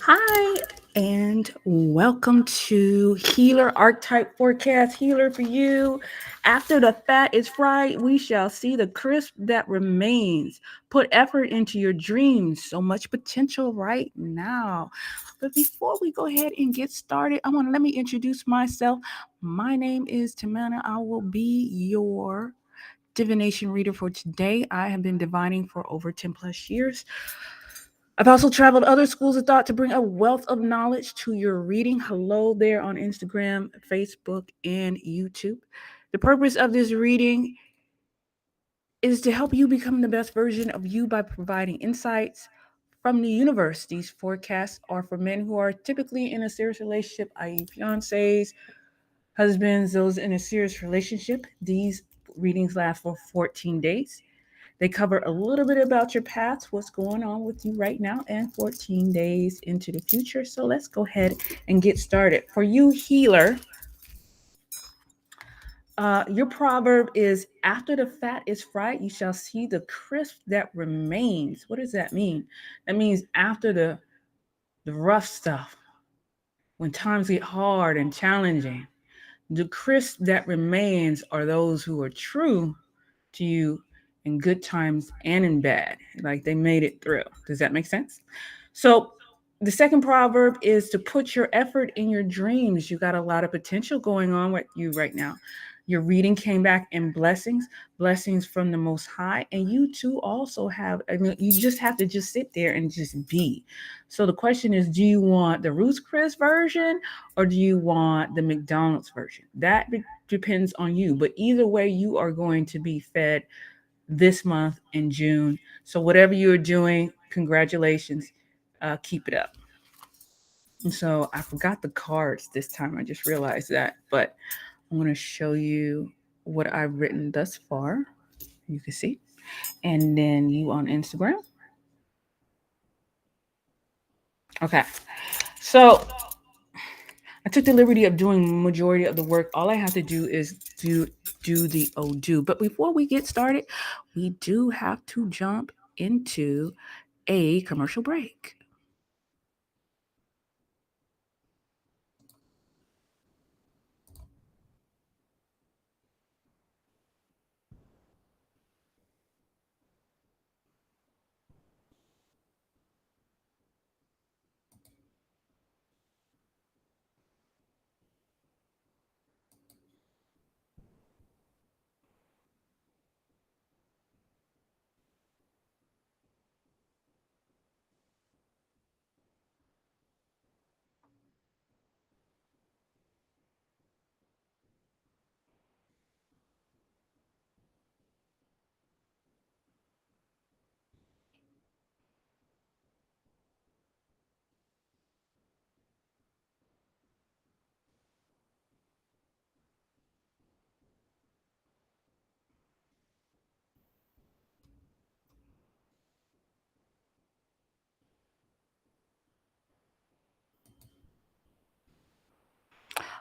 Hi, and welcome to Healer Archetype Forecast. Healer for you. After the fat is fried, we shall see the crisp that remains. Put effort into your dreams. So much potential right now. But before we go ahead and get started, let me introduce myself. My name is Tamana. I will be your divination reader for today. I have been divining for over 10 plus years. I've also traveled other schools of thought to bring a wealth of knowledge to your reading. Hello there on Instagram, Facebook, and YouTube. The purpose of this reading is to help you become the best version of you by providing insights from the universe. These forecasts are for men who are typically in a serious relationship, i.e., fiancés, husbands, those in a serious relationship. These readings last for 14 days. They cover a little bit about your past, what's going on with you right now, and 14 days into the future. So let's go ahead and get started. For you, healer, your proverb is after the fat is fried, you shall see the crisp that remains. What does that mean? That means after the rough stuff, when times get hard and challenging, the crisp that remains are those who are true to you in good times and in bad. Like they made it through. Does that make sense? So the second proverb is to put your effort in your dreams. You got a lot of potential going on with you right now. Your reading came back in blessings, blessings from the Most High, and you too also have. I mean, you just have to just sit there and just be. So the question is, do you want the Ruth's Chris version or do you want the McDonald's version? That depends on you. But either way, you are going to be fed this month in June. So whatever you're doing, congratulations. Keep it up. And so I forgot the cards this time. I just realized that, but I'm going to show you what I've written thus far. You can see. And then you on Instagram. Okay. So I took the liberty of doing majority of the work. All I have to do is do the Odu. But before we get started, we do have to jump into a commercial break.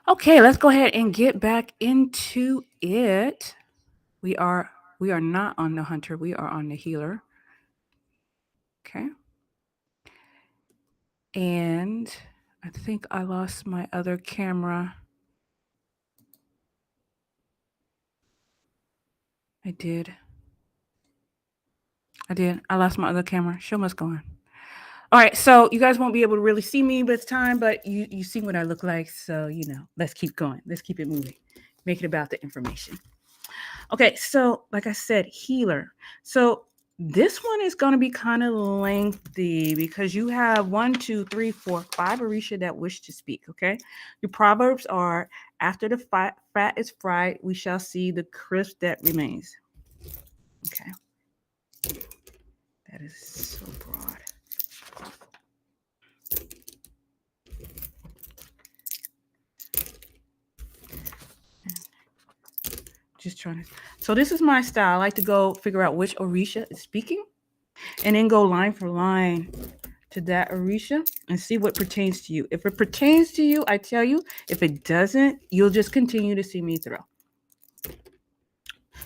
Okay, let's go ahead and get back into it. We are not on the hunter, we are on the healer. Okay. And I think I lost my other camera. I did. I lost my other camera. Show must go on. All right, so you guys won't be able to really see me this time, but you see what I look like. So, let's keep going. Let's keep it moving. Make it about the information. Okay, so like I said, healer. So this one is going to be kind of lengthy because you have 1, 2, 3, 4, 5 Orisha that wish to speak. Okay, your proverbs are: after the fat is fried, we shall see the crisp that remains. Okay, that is so broad. Just trying to. So this is my style. I like to go figure out which Orisha is speaking, and then go line for line to that Orisha and see what pertains to you. If it pertains to you, I tell you. If it doesn't, you'll just continue to see me through.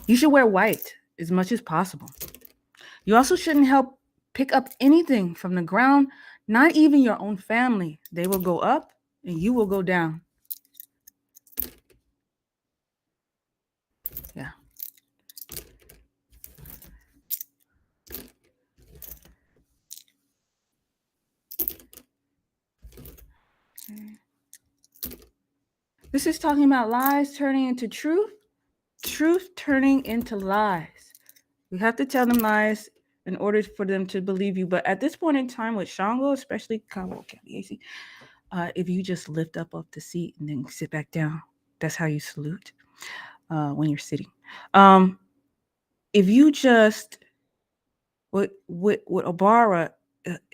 You should wear white as much as possible. You also shouldn't help pick up anything from the ground Not even your own family. They will go up and you will go down. Yeah. Okay. This is talking about lies turning into truth, truth turning into lies. You have to tell them lies in order for them to believe you. But at this point in time with Shango, especially if you just lift up off the seat and then sit back down, that's how you salute when you're sitting. If you just with Obara,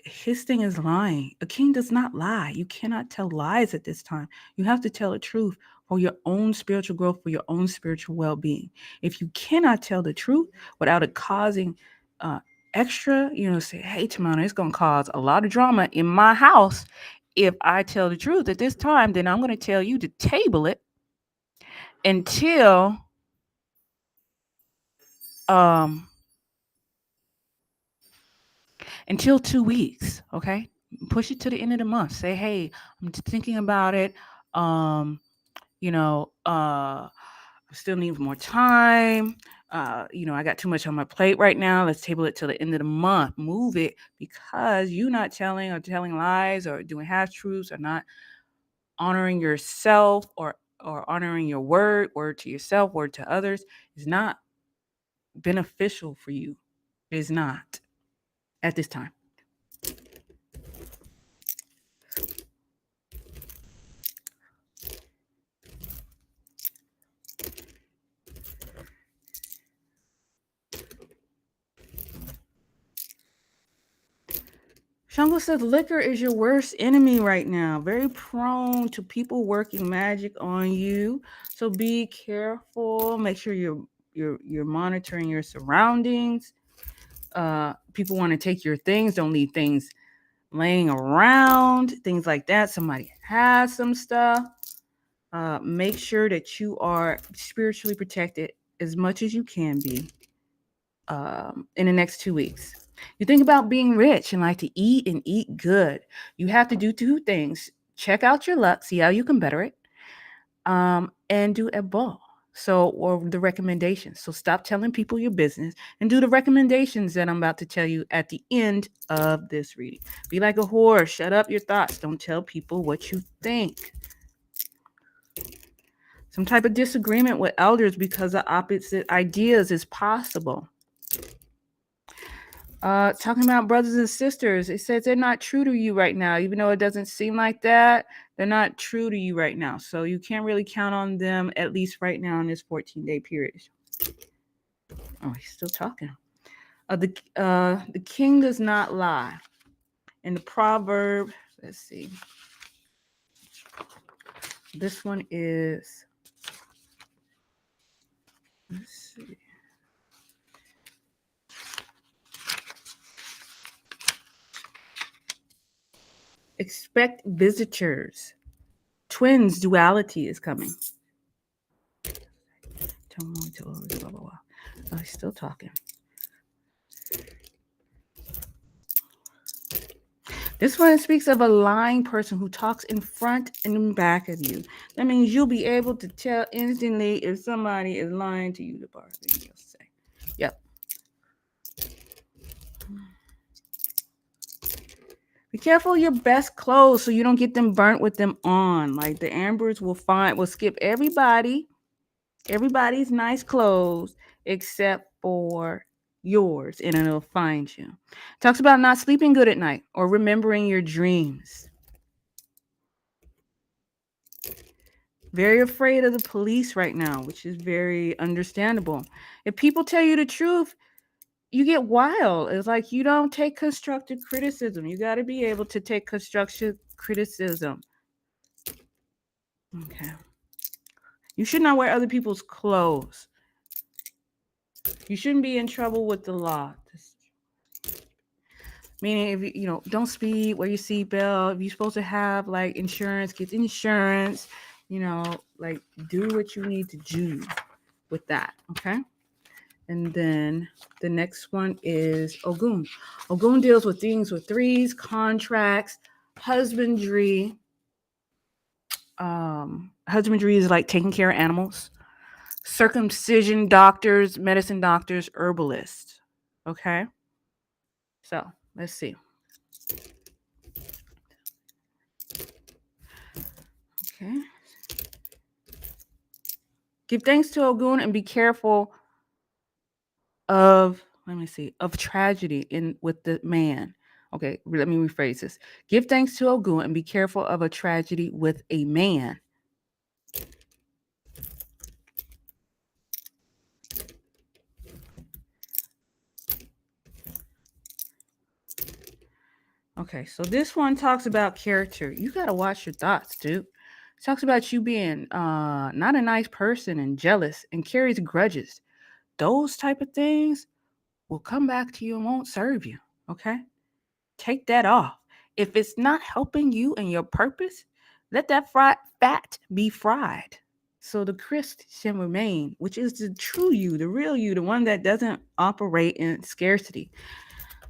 his thing is lying. A king does not lie. You cannot tell lies at this time. You have to tell the truth for your own spiritual growth, for your own spiritual well-being. If you cannot tell the truth without it causing extra, say, hey, Tamana, it's going to cause a lot of drama in my house. If I tell the truth at this time, then I'm going to tell you to table it until until 2 weeks. Okay. Push it to the end of the month. Say, hey, I'm thinking about it. I still need more time. I got too much on my plate right now. Let's table it till the end of the month. Move it, because you not telling or telling lies or doing half truths or not honoring yourself or honoring your word to yourself, word to others, is not beneficial for you. It is not at this time. Shango says liquor is your worst enemy right now. Very prone to people working magic on you. So be careful. Make sure you're monitoring your surroundings. People want to take your things. Don't leave things laying around. Things like that. Somebody has some stuff. Make sure that you are spiritually protected as much as you can be in the next 2 weeks. You think about being rich and like to eat and eat good. You have to do 2 things. Check out your luck, see how you can better it, and do a ball. Or the recommendations. So stop telling people your business and do the recommendations that I'm about to tell you at the end of this reading. Be like a horse. Shut up your thoughts. Don't tell people what you think. Some type of disagreement with elders because of opposite ideas is possible. Talking about brothers and sisters, it says they're not true to you right now, even though it doesn't seem like that. They're not true to you right now, so you can't really count on them, at least right now in this 14-day period. Oh, he's still talking. The king does not lie. In the proverb, let's see. This one is. Let's see. Expect visitors. Twins duality is coming. Oh, he's still talking. This one speaks of a lying person who talks in front and in back of you. That means you'll be able to tell instantly if somebody is lying to you. The bar thing you'll say. Yep. Be careful of your best clothes so you don't get them burnt with them on. Like the ambers will skip everybody's nice clothes except for yours, and it'll find you. Talks about not sleeping good at night or remembering your dreams. Very afraid of the police right now, which is very understandable. If people tell you the truth, you get wild. It's like you don't take constructive criticism. You got to be able to take constructive criticism. Okay. You should not wear other people's clothes. You shouldn't be in trouble with the law. Meaning, if you don't speed, wear your seatbelt. If you're supposed to have like insurance, get insurance. Like do what you need to do with that. Okay. And then the next one is Ogun. Ogun deals with things with threes, contracts, husbandry. Husbandry is like taking care of animals, circumcision doctors, medicine doctors, herbalists. Okay. So let's see. Okay. Give thanks to Ogun and be careful of, let me see, of tragedy in with the man. Okay, let me rephrase this. Give thanks to Ogun and be careful of a tragedy with a man. Okay, so this one talks about character. You gotta watch your thoughts, dude. It talks about you being not a nice person and jealous and carries grudges. Those type of things will come back to you and won't serve you. Okay? Take that off. If it's not helping you and your purpose, let that fat be fried. So the crisp should remain, which is the true you, the real you, the one that doesn't operate in scarcity.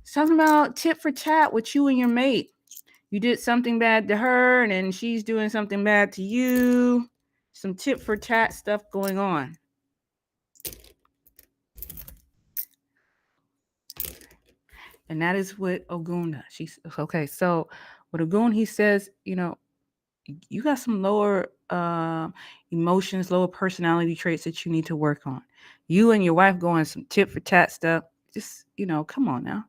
It's talking about tit for tat with you and your mate. You did something bad to her, and then she's doing something bad to you. Some tit for tat stuff going on. And that is what Ogun does. She's okay. So with Ogun, he says, you got some lower emotions, lower personality traits that you need to work on. You and your wife going some tit for tat stuff. Just, come on now.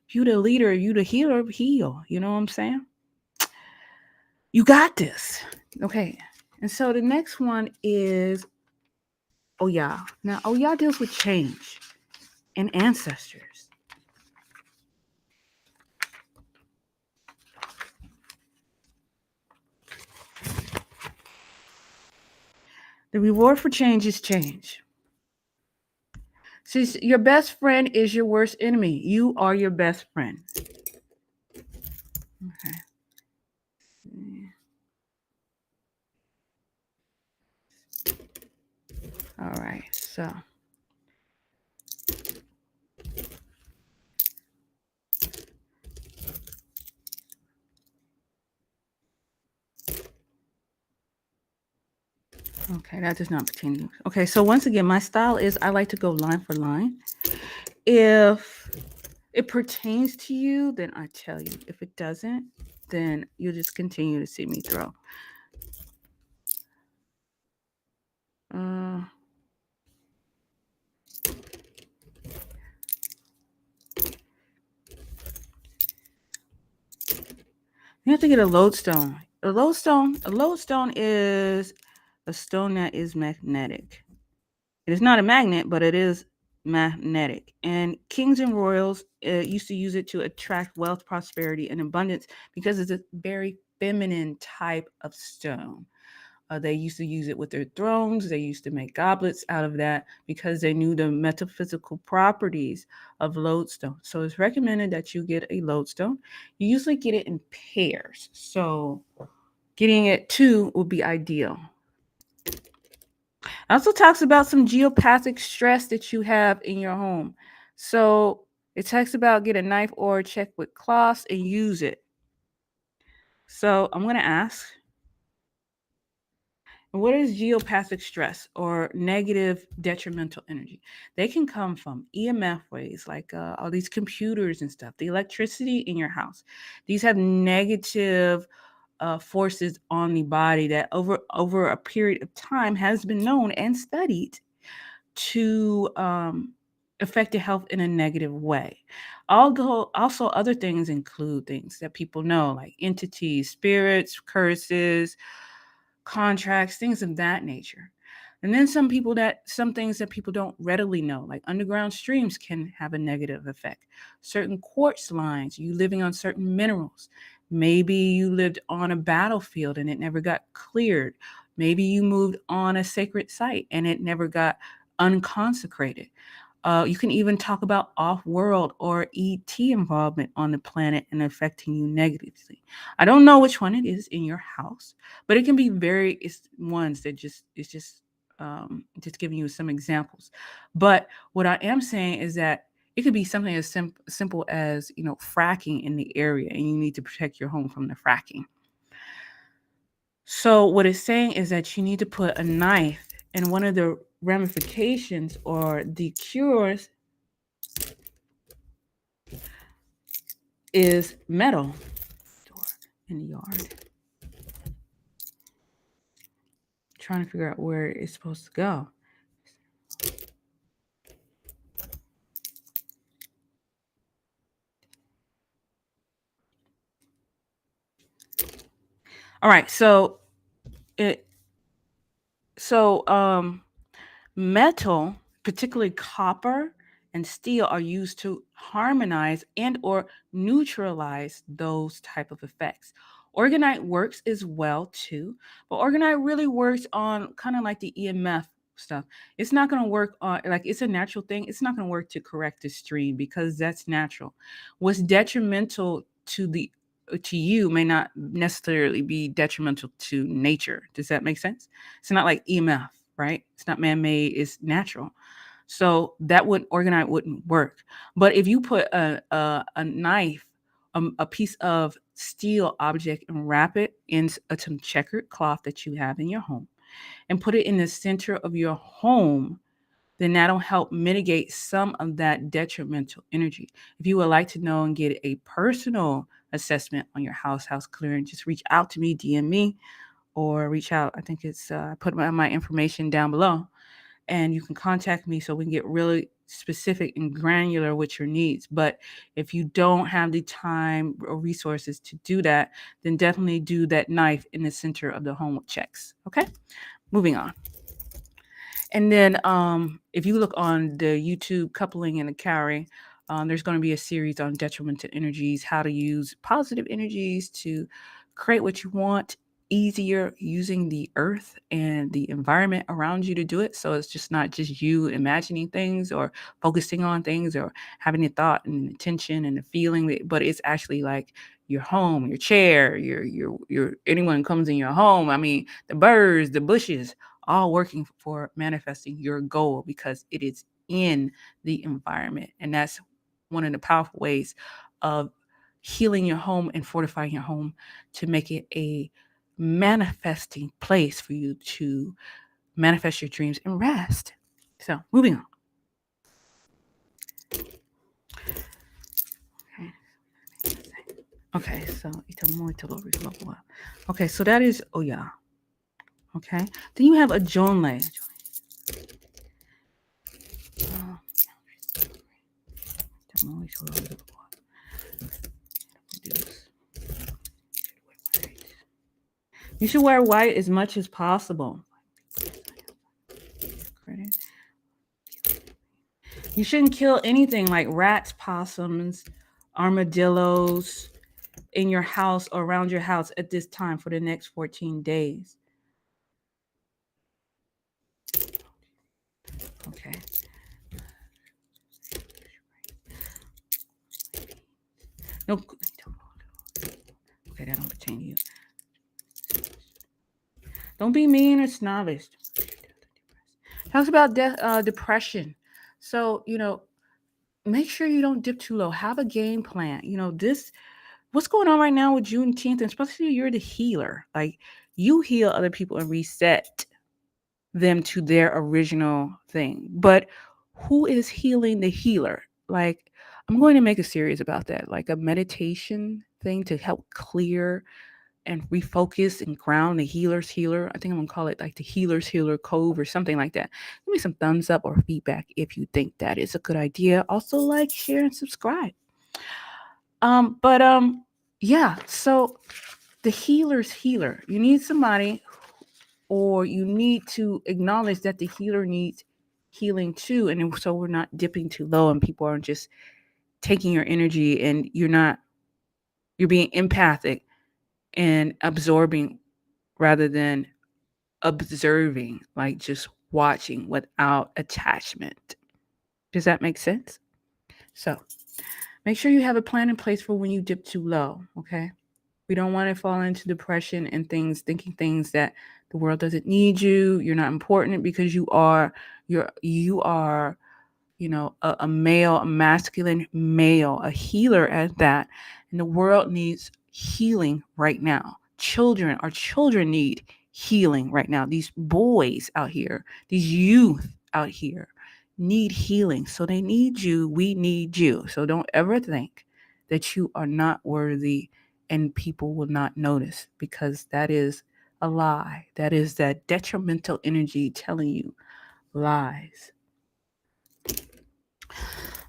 You the leader, you the healer, heal. You know what I'm saying? You got this. Okay. And so the next one is Oya. Now, Oya deals with change and ancestors. The reward for change is change. See, your best friend is your worst enemy. You are your best friend. Okay. All right. So. Okay, that does not pertain to you. Okay, so once again, my style is I like to go line for line. If it pertains to you, then I tell you. If it doesn't, then you'll just continue to see me throw. You have to get a lodestone. A lodestone is a stone that is magnetic. It is not a magnet, but it is magnetic. And kings and royals used to use it to attract wealth, prosperity, and abundance because it's a very feminine type of stone. They used to use it with their thrones. They used to make goblets out of that because they knew the metaphysical properties of lodestone. So it's recommended that you get a lodestone. You usually get it in pairs. So getting it two would be ideal. It also talks about some geopathic stress that you have in your home. So it talks about get a knife or a check with cloths and use it. So I'm going to ask, what is geopathic stress or negative detrimental energy? They can come from EMF waves, like all these computers and stuff, the electricity in your house. These have negative forces on the body that over a period of time has been known and studied to affect your health in a negative way. Although also other things include things that people know, like entities, spirits, curses, contracts, things of that nature. And then some things that people don't readily know, like underground streams can have a negative effect. Certain quartz lines, you living on certain minerals. Maybe you lived on a battlefield and it never got cleared. Maybe you moved on a sacred site and it never got unconsecrated. You can even talk about off-world or ET involvement on the planet and affecting you negatively. I don't know which one it is in your house, but it can be it's ones that it's just just giving you some examples. But what I am saying is that it could be something as simple as, fracking in the area, and you need to protect your home from the fracking. So what it's saying is that you need to put a knife, and one of the ramifications or the cures is metal in the yard. Trying to figure out where it's supposed to go. All right, so metal, particularly copper and steel, are used to harmonize and or neutralize those type of effects. Orgonite works as well too, but orgonite really works on kind of like the EMF stuff. It's not going to work on, like, it's a natural thing. It's not going to work to correct the stream because that's natural. What's detrimental to you may not necessarily be detrimental to nature. Does that make sense? It's not like EMF, right? It's not man-made, it's natural. So that orgonite wouldn't work. But if you put a knife, a piece of steel object, and wrap it in some checkered cloth that you have in your home, and put it in the center of your home, then that'll help mitigate some of that detrimental energy. If you would like to know and get a personal assessment on your house clearing, just reach out to me, DM me, or reach out. I think it's put my information down below, and you can contact me so we can get really specific and granular with your needs. But if you don't have the time or resources to do that, then definitely do that knife in the center of the home with checks. Okay, moving on. And then if you look on the YouTube Coupling and the Cowry, there's going to be a series on detrimental energies, how to use positive energies to create what you want easier using the earth and the environment around you to do it. So it's just not just you imagining things or focusing on things or having a thought and an intention and a feeling, but it's actually like your home, your chair, your anyone comes in your home. I mean, the birds, the bushes, all working for manifesting your goal because it is in the environment. And that's one of the powerful ways of healing your home and fortifying your home to make it a manifesting place for you to manifest your dreams and rest. So moving on. Okay, so okay, so that is Oya. Okay, then you have a Jonle. You should wear white as much as possible. You shouldn't kill anything like rats, possums, armadillos in your house or around your house at this time for the next 14 days. Okay. No. Okay, that don't pertain to you. Don't be mean or snobbish. Talks about depression. So, make sure you don't dip too low. Have a game plan. What's going on right now with Juneteenth, and especially you're the healer. Like, you heal other people and reset them to their original thing. But who is healing the healer? Like, I'm going to make a series about that, like a meditation thing to help clear and refocus and ground the healer's healer. I think I'm going to call it like the healer's healer cove or something like that. Give me some thumbs up or feedback if you think that is a good idea. Also, like, share, and subscribe. Yeah, so the healer's healer. You need somebody, or you need to acknowledge that the healer needs healing too. And so we're not dipping too low and people aren't just taking your energy, and you're being empathic and absorbing rather than observing, like just watching without attachment. Does that make sense? So make sure you have a plan in place for when you dip too low, okay? We don't want to fall into depression and thinking things that The world doesn't need you. You're not important because you are a male, a masculine male, a healer at that. And the world needs healing right now. Our children need healing right now. These boys out here, these youth out here need healing. So they need you. We need you. So don't ever think that you are not worthy and people will not notice, because that is a lie. That is that detrimental energy telling you lies.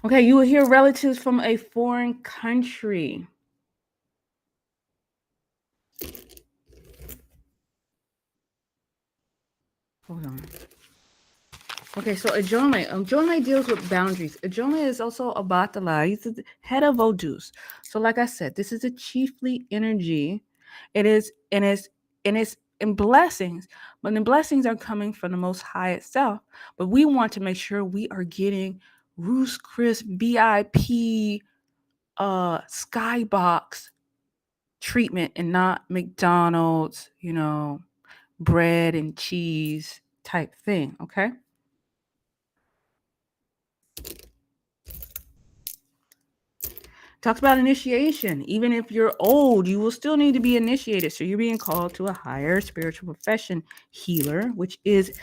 Okay, you will hear relatives from a foreign country. Hold on. Okay, so Ajone deals with boundaries. Ajone is also a Batala. He's the head of Odus. So, like I said, this is a chiefly energy. It is, and it's in blessings, but the blessings are coming from the Most High itself. But we want to make sure we are getting Roost Chris VIP skybox treatment and not McDonald's, bread and cheese type thing, okay? Talks about initiation. Even if you're old, you will still need to be initiated. So you're being called to a higher spiritual profession, healer, which is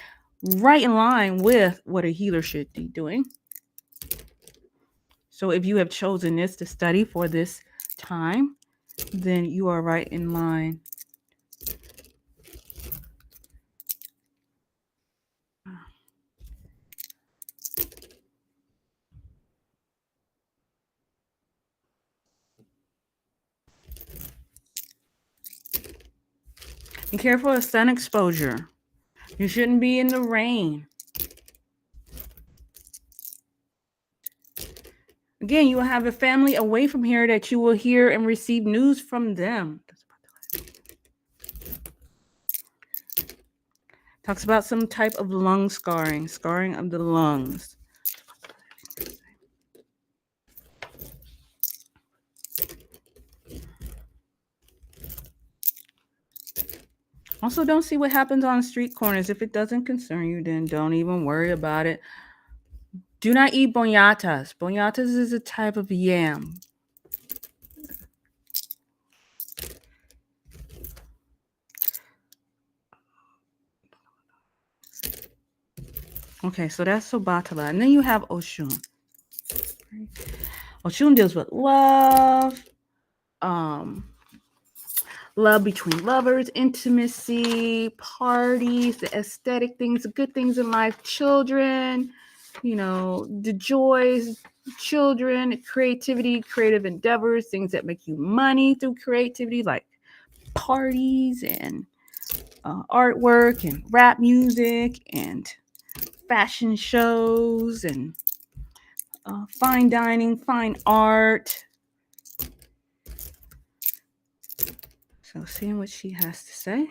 right in line with what a healer should be doing. So if you have chosen this to study for this time, then you are right in line. Be careful of sun exposure. You shouldn't be in the rain. Again, you will have a family away from here that you will hear and receive news from them. Talks about some type of lung scarring of the lungs. Also, don't see what happens on street corners. If it doesn't concern you, then don't even worry about it. Do not eat boñatas. Boñatas is a type of yam. Okay, so that's Sobatala. And then you have Oshun. Oshun deals with love, love between lovers, intimacy, parties, the aesthetic things, the good things in life, children, the joys, children, creativity, creative endeavors, things that make you money through creativity, like parties and artwork and rap music and fashion shows and fine dining, fine art. So seeing what she has to say.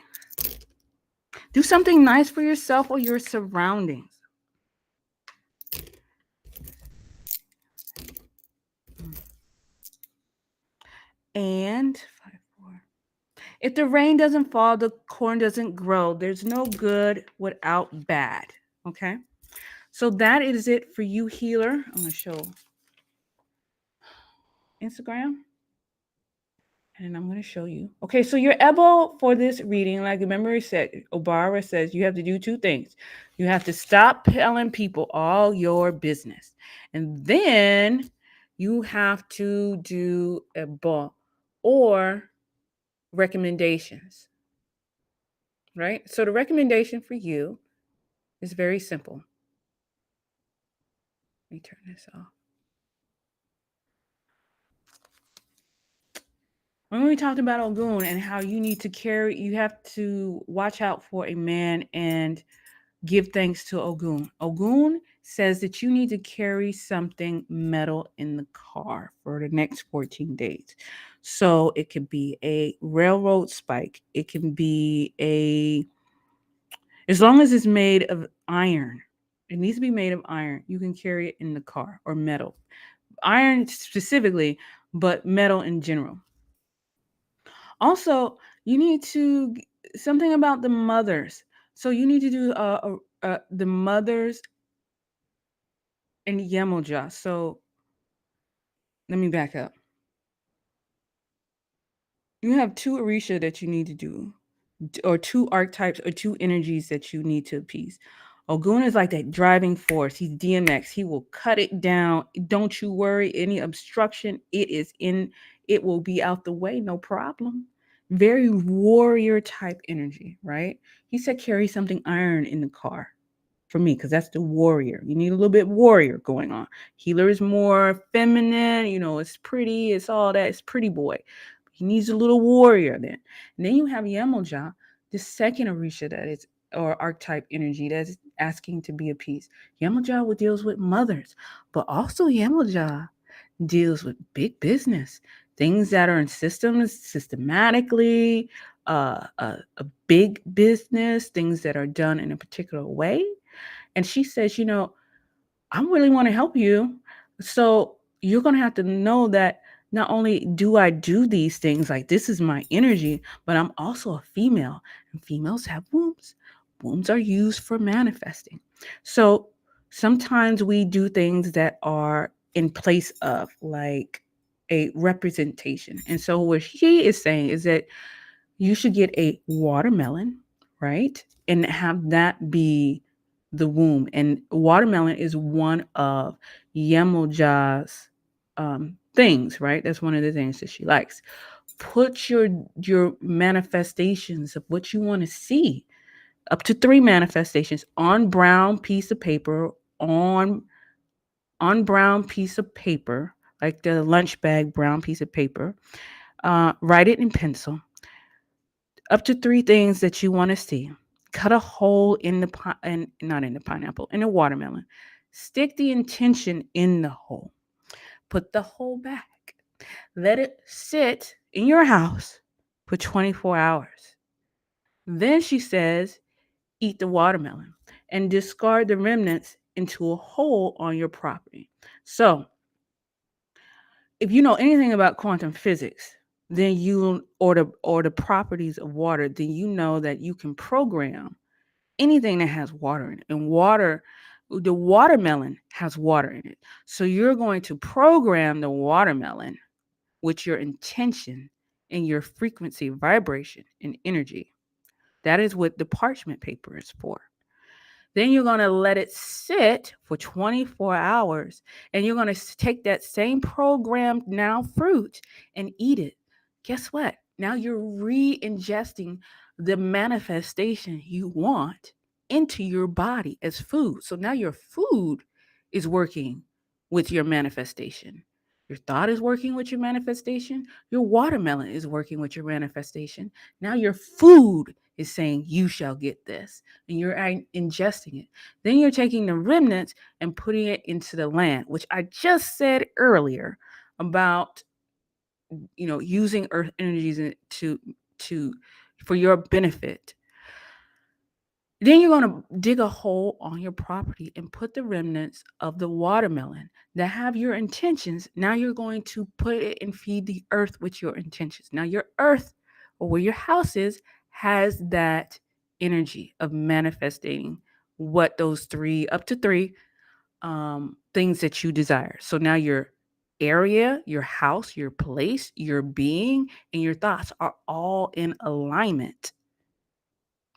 Do something nice for yourself or your surroundings. And 5-4. If the rain doesn't fall, the corn doesn't grow. There's no good without bad. Okay. So that is it for you, healer. I'm going to show Instagram. And I'm going to show you. Okay, so your Ebo for this reading, like the memory said, Obara says, you have to do two things. You have to stop telling people all your business. And then you have to do Ebo or recommendations. Right? So the recommendation for you is very simple. Let me turn this off. When we talked about Ogun and how you have to watch out for a man and give thanks to Ogun. Ogun says that you need to carry something metal in the car for the next 14 days. So it could be a railroad spike. It can be as long as it's made of iron. It needs to be made of iron. You can carry it in the car, or metal. Iron specifically, but metal in general. Also, you need to something about the mothers. So you need to do the mothers and Yemoja. So let me back up. You have two Orisha that you need to do, or two archetypes or two energies that you need to appease. Ogun is like that driving force. He's DMX. He will cut it down. Don't you worry. Any obstruction, it will be out the way, no problem. Very warrior type energy, right? He said carry something iron in the car for me, because that's the warrior. You need a little bit warrior going on. Healer is more feminine, it's pretty, it's all that, it's pretty boy. He needs a little warrior then. And then you have Yemoja, the second Orisha that is, or archetype energy that's asking to be appeased. Yemoja deals with mothers, but also Yemoja deals with big business, things that are in systems systematically, a big business, things that are done in a particular way. And she says, I really want to help you. So you're going to have to know that not only do I do these things, like this is my energy, but I'm also a female, and females have wombs. Wombs are used for manifesting. So sometimes we do things that are in place of like a representation. And so what she is saying is that you should get a watermelon, right? And have that be the womb. And watermelon is one of Yemoja's things, right? That's one of the things that she likes. Put your manifestations of what you want to see, up to 3 manifestations, on brown piece of paper, on brown piece of paper, like the lunch bag brown piece of paper. Write it in pencil. Up to 3 things that you want to see. Cut a hole in not in the pineapple, in the watermelon. Stick the intention in the hole. Put the hole back. Let it sit in your house for 24 hours. Then she says, eat the watermelon and discard the remnants into a hole on your property. So, if you know anything about quantum physics, then or the properties of water, then you know that you can program anything that has water in it. And the watermelon has water in it. So you're going to program the watermelon with your intention and your frequency, vibration, and energy. That is what the parchment paper is for. Then you're going to let it sit for 24 hours, and you're going to take that same programmed now fruit and eat it. Guess what? Now you're re-ingesting the manifestation you want into your body as food. So now your food is working with your manifestation. Your thought is working with your manifestation. Your watermelon is working with your manifestation. Now your food is saying, you shall get this, and you're ingesting it. Then you're taking the remnants and putting it into the land, which I just said earlier about, using earth energies to for your benefit. Then you're going to dig a hole on your property and put the remnants of the watermelon that have your intentions. Now you're going to put it and feed the earth with your intentions. Now your earth, or where your house is, has that energy of manifesting what those up to three things that you desire. So now your area, your house, your place, your being, and your thoughts are all in alignment.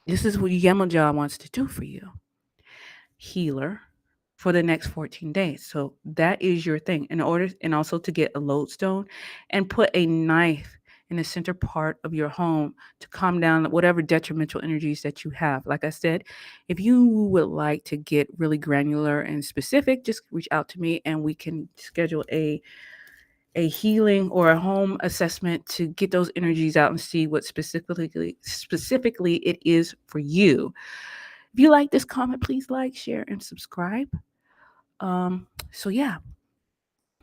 This is what Yemoja wants to do for you, healer, for the next 14 days. So that is your thing. And also to get a lodestone and put a knife in the center part of your home to calm down whatever detrimental energies that you have. Like I said, if you would like to get really granular and specific, just reach out to me and we can schedule a healing or a home assessment to get those energies out and see what specifically it is for you. If you like this comment, please like, share, and subscribe. So yeah.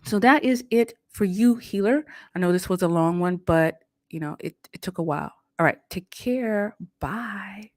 So that is it for you, healer. I know this was a long one, but it took a while. All right. Take care. Bye.